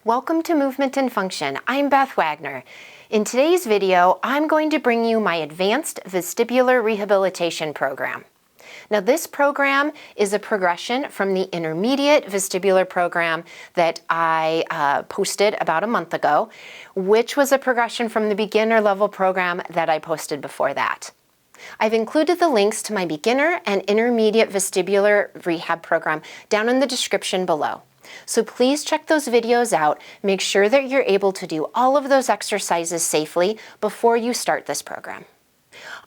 Welcome to Movement and Function. I'm Beth Wagner. In today's video, I'm going to bring you my Advanced Vestibular Rehabilitation program. Now, this program is a progression from the Intermediate Vestibular program that I posted about a month ago, which was a progression from the beginner level program that I posted before that. I've included the links to my beginner and intermediate vestibular rehab program down in the description below. So please check those videos out. Make sure that you're able to do all of those exercises safely before you start this program.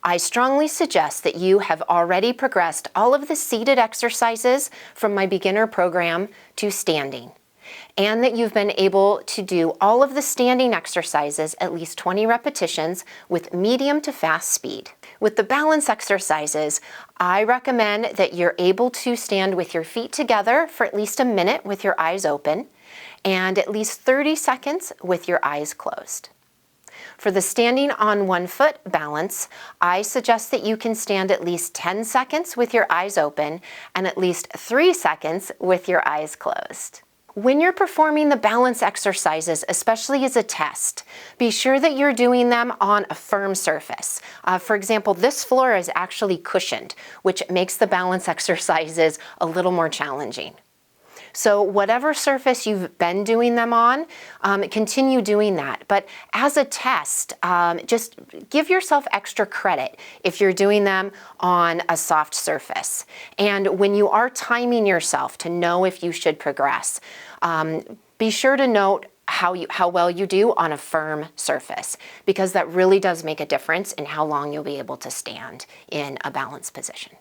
I strongly suggest that you have already progressed all of the seated exercises from my beginner program to standing, and that you've been able to do all of the standing exercises at least 20 repetitions with medium to fast speed. With the balance exercises, I recommend that you're able to stand with your feet together for at least a minute with your eyes open and at least 30 seconds with your eyes closed. For the standing on one foot balance, I suggest that you can stand at least 10 seconds with your eyes open and at least 3 seconds with your eyes closed. When you're performing the balance exercises, especially as a test, be sure that you're doing them on a firm surface. For example, this floor is actually cushioned, which makes the balance exercises a little more challenging. So whatever surface you've been doing them on, continue doing that. But as a test, just give yourself extra credit if you're doing them on a soft surface. And when you are timing yourself to know if you should progress, be sure to note how well you do on a firm surface, because that really does make a difference in how long you'll be able to stand in a balanced position.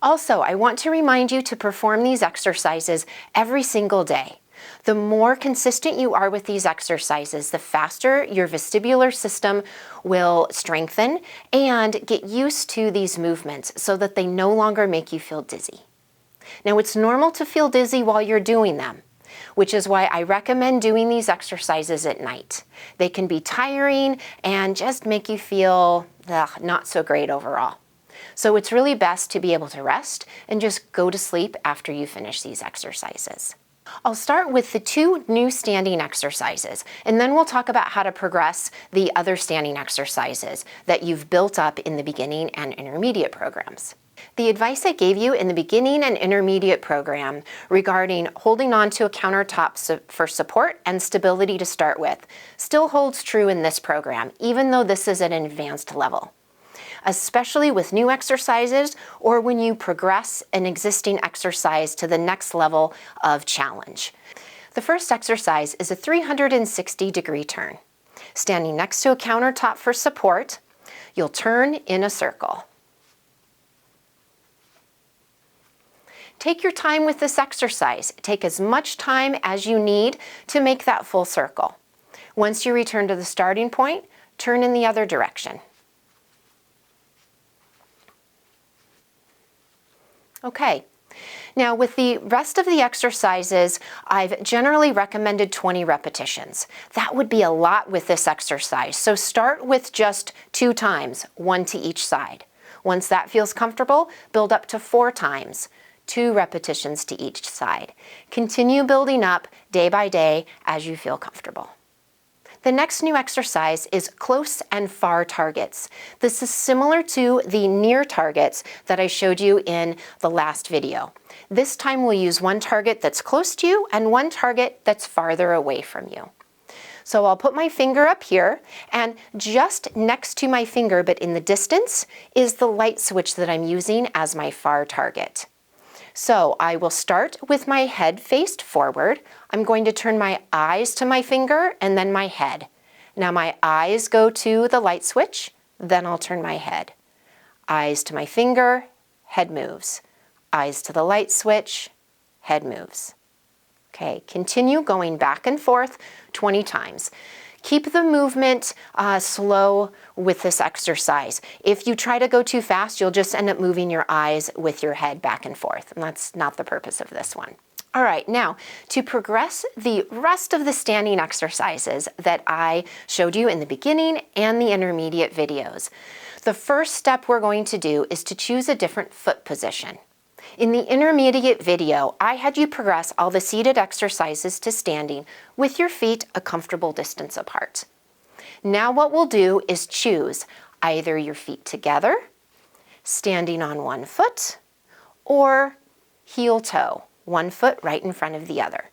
Also, I want to remind you to perform these exercises every single day. The more consistent you are with these exercises, the faster your vestibular system will strengthen and get used to these movements so that they no longer make you feel dizzy. Now, it's normal to feel dizzy while you're doing them, which is why I recommend doing these exercises at night. They can be tiring and just make you feel not so great overall. So it's really best to be able to rest and just go to sleep after you finish these exercises. I'll start with the 2 new standing exercises, and then we'll talk about how to progress the other standing exercises that you've built up in the beginning and intermediate programs. The advice I gave you in the beginning and intermediate program regarding holding on to a countertop for support and stability to start with still holds true in this program, even though this is at an advanced level, especially with new exercises or when you progress an existing exercise to the next level of challenge. The first exercise is a 360-degree turn. Standing next to a countertop for support, you'll turn in a circle. Take your time with this exercise. Take as much time as you need to make that full circle. Once you return to the starting point, turn in the other direction. Okay, now with the rest of the exercises, I've generally recommended 20 repetitions. That would be a lot with this exercise, so start with just 2 times, 1 to each side. Once that feels comfortable, build up to 4 times, 2 repetitions to each side. Continue building up day by day as you feel comfortable. The next new exercise is close and far targets. This is similar to the near targets that I showed you in the last video. This time we'll use one target that's close to you and one target that's farther away from you. So I'll put my finger up here, and just next to my finger but in the distance is the light switch that I'm using as my far target. So I will start with my head faced forward. I'm going to turn my eyes to my finger and then my head. Now my eyes go to the light switch, then I'll turn my head. Eyes to my finger, head moves. Eyes to the light switch, head moves. Okay, continue going back and forth 20 times. Keep the movement slow with this exercise. If you try to go too fast, you'll just end up moving your eyes with your head back and forth, and that's not the purpose of this one. All right, now to progress the rest of the standing exercises that I showed you in the beginning and the intermediate videos, the first step we're going to do is to choose a different foot position. In the intermediate video, I had you progress all the seated exercises to standing with your feet a comfortable distance apart. Now what we'll do is choose either your feet together, standing on one foot, or heel toe, one foot right in front of the other.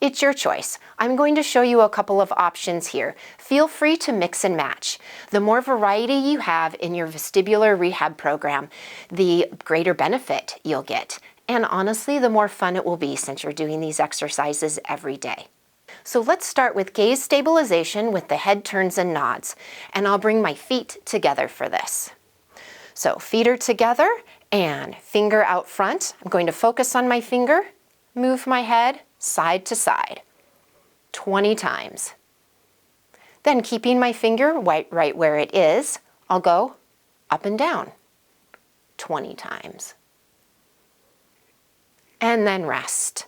It's your choice. I'm going to show you a couple of options here. Feel free to mix and match. The more variety you have in your vestibular rehab program, the greater benefit you'll get. And honestly, the more fun it will be since you're doing these exercises every day. So let's start with gaze stabilization with the head turns and nods. And I'll bring my feet together for this. So feet are together and finger out front. I'm going to focus on my finger, move my head side to side 20 times. Then keeping my finger right where it is, I'll go up and down 20 times. And then rest.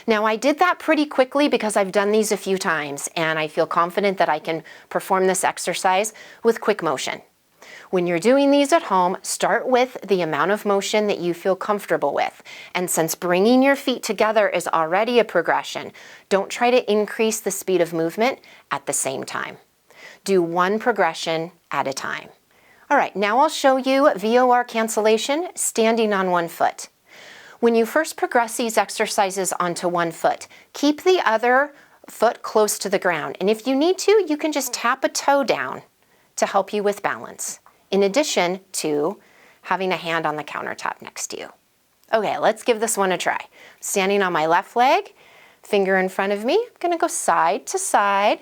Now I did that pretty quickly because I've done these a few times and I feel confident that I can perform this exercise with quick motion. When you're doing these at home, start with the amount of motion that you feel comfortable with. And since bringing your feet together is already a progression, don't try to increase the speed of movement at the same time. Do one progression at a time. All right, now I'll show you VOR cancellation standing on one foot. When you first progress these exercises onto one foot, keep the other foot close to the ground. And if you need to, you can just tap a toe down to help you with balance, in addition to having a hand on the countertop next to you. Okay, let's give this one a try. Standing on my left leg, finger in front of me, I'm gonna go side to side,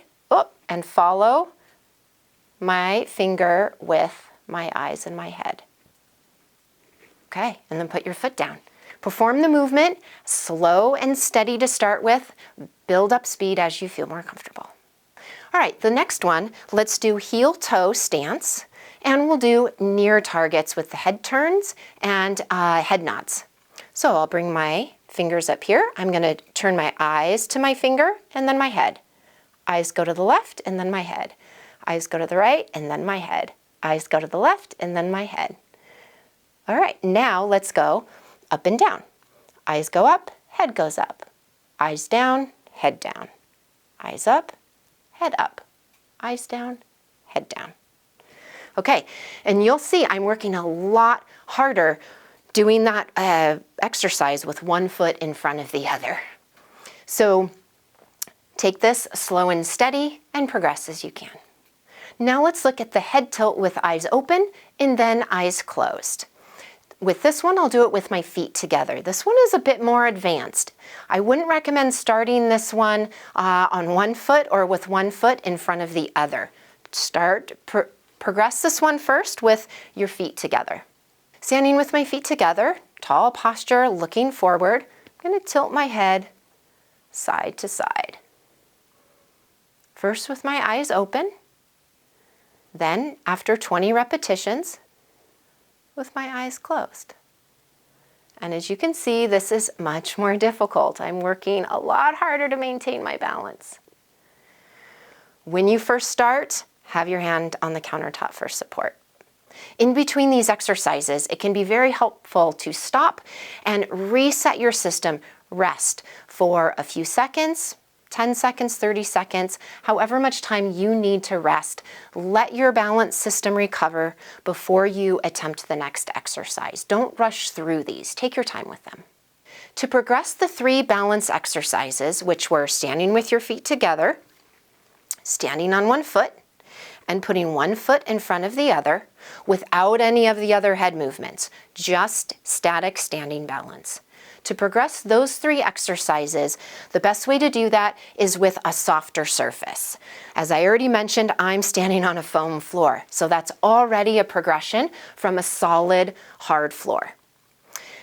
and follow my finger with my eyes and my head. Okay, and then put your foot down. Perform the movement, slow and steady to start with, build up speed as you feel more comfortable. All right, the next one, let's do heel-toe stance, and we'll do near targets with the head turns and head nods. So I'll bring my fingers up here. I'm gonna turn my eyes to my finger and then my head. Eyes go to the left and then my head. Eyes go to the right and then my head. Eyes go to the left and then my head. All right, now let's go up and down. Eyes go up, head goes up. Eyes down, head down. Eyes up, head up. Eyes down, head down. Okay, and you'll see I'm working a lot harder doing that exercise with one foot in front of the other. So take this slow and steady and progress as you can. Now let's look at the head tilt with eyes open and then eyes closed. With this one, I'll do it with my feet together. This one is a bit more advanced. I wouldn't recommend starting this one on one foot or with one foot in front of the other. Progress this one first with your feet together. Standing with my feet together, tall posture, looking forward, I'm going to tilt my head side to side. First with my eyes open, then after 20 repetitions, with my eyes closed. And as you can see, this is much more difficult. I'm working a lot harder to maintain my balance. When you first start, have your hand on the countertop for support. In between these exercises, it can be very helpful to stop and reset your system, rest for a few seconds, 10 seconds, 30 seconds, however much time you need to rest. Let your balance system recover before you attempt the next exercise. Don't rush through these. Take your time with them. To progress the 3 balance exercises, which were standing with your feet together, standing on one foot, and putting one foot in front of the other without any of the other head movements, just static standing balance. To progress those 3 exercises, the best way to do that is with a softer surface. As I already mentioned, I'm standing on a foam floor, so that's already a progression from a solid, hard floor.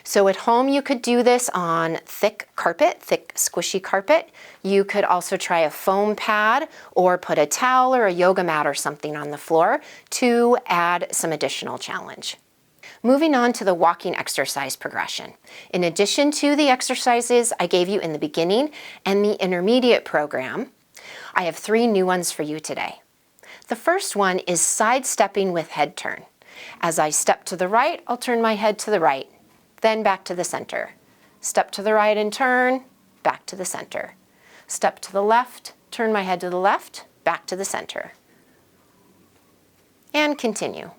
So at home, you could do this on thick carpet, thick squishy carpet. You could also try a foam pad or put a towel or a yoga mat or something on the floor to add some additional challenge. Moving on to the walking exercise progression. In addition to the exercises I gave you in the beginning and the intermediate program, I have 3 new ones for you today. The first one is sidestepping with head turn. As I step to the right, I'll turn my head to the right. then back to the center. Step to the right and turn, back to the center. Step to the left, turn my head to the left, back to the center. And continue.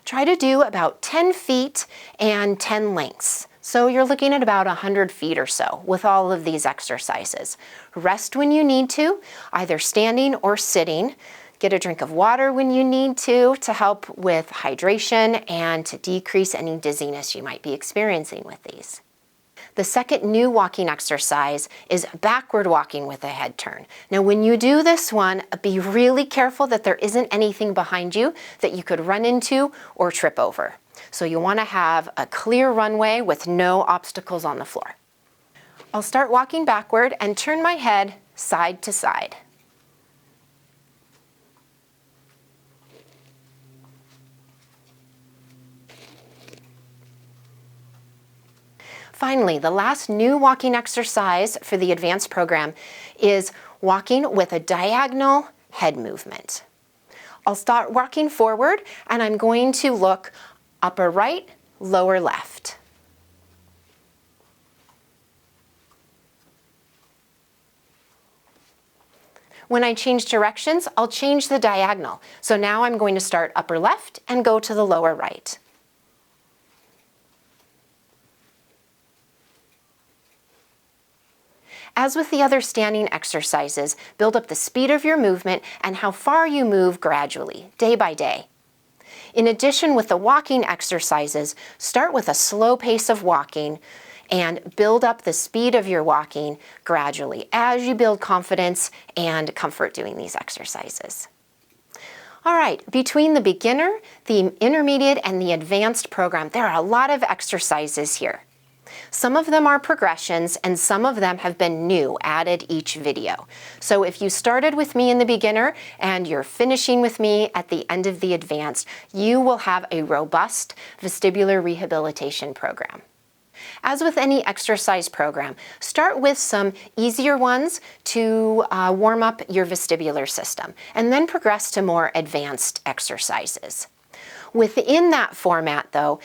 Try to do about 10 feet and 10 lengths. So you're looking at about 100 feet or so with all of these exercises. Rest when you need to, either standing or sitting. Get a drink of water when you need to help with hydration and to decrease any dizziness you might be experiencing with these. The second new walking exercise is backward walking with a head turn. Now when you do this one, be really careful that there isn't anything behind you that you could run into or trip over. So you want to have a clear runway with no obstacles on the floor. I'll start walking backward and turn my head side to side. Finally, the last new walking exercise for the advanced program is walking with a diagonal head movement. I'll start walking forward and I'm going to look upper right, lower left. When I change directions, I'll change the diagonal. So now I'm going to start upper left and go to the lower right. As with the other standing exercises, build up the speed of your movement and how far you move gradually, day by day. In addition, with the walking exercises, start with a slow pace of walking and build up the speed of your walking gradually as you build confidence and comfort doing these exercises. All right, between the beginner, the intermediate, and the advanced program, there are a lot of exercises here. Some of them are progressions and some of them have been new, added each video. So if you started with me in the beginner and you're finishing with me at the end of the advanced, you will have a robust vestibular rehabilitation program. As with any exercise program, start with some easier ones to warm up your vestibular system and then progress to more advanced exercises. Within that format though,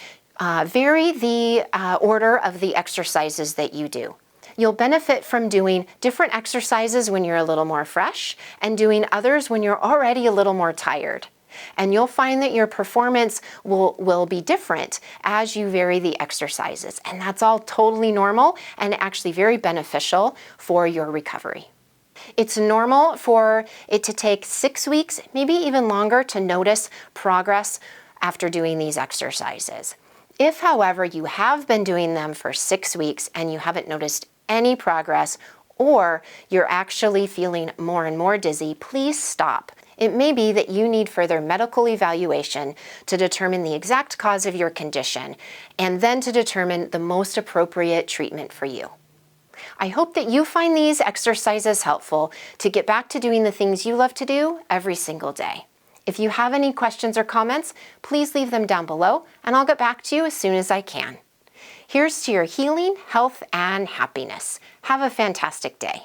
vary the order of the exercises that you do. You'll benefit from doing different exercises when you're a little more fresh and doing others when you're already a little more tired. And you'll find that your performance will be different as you vary the exercises. And that's all totally normal and actually very beneficial for your recovery. It's normal for it to take 6 weeks, maybe even longer, to notice progress after doing these exercises. If, however, you have been doing them for 6 weeks and you haven't noticed any progress, or you're actually feeling more and more dizzy, please stop. It may be that you need further medical evaluation to determine the exact cause of your condition and then to determine the most appropriate treatment for you. I hope that you find these exercises helpful to get back to doing the things you love to do every single day. If you have any questions or comments, please leave them down below and I'll get back to you as soon as I can. Here's to your healing, health, and happiness. Have a fantastic day.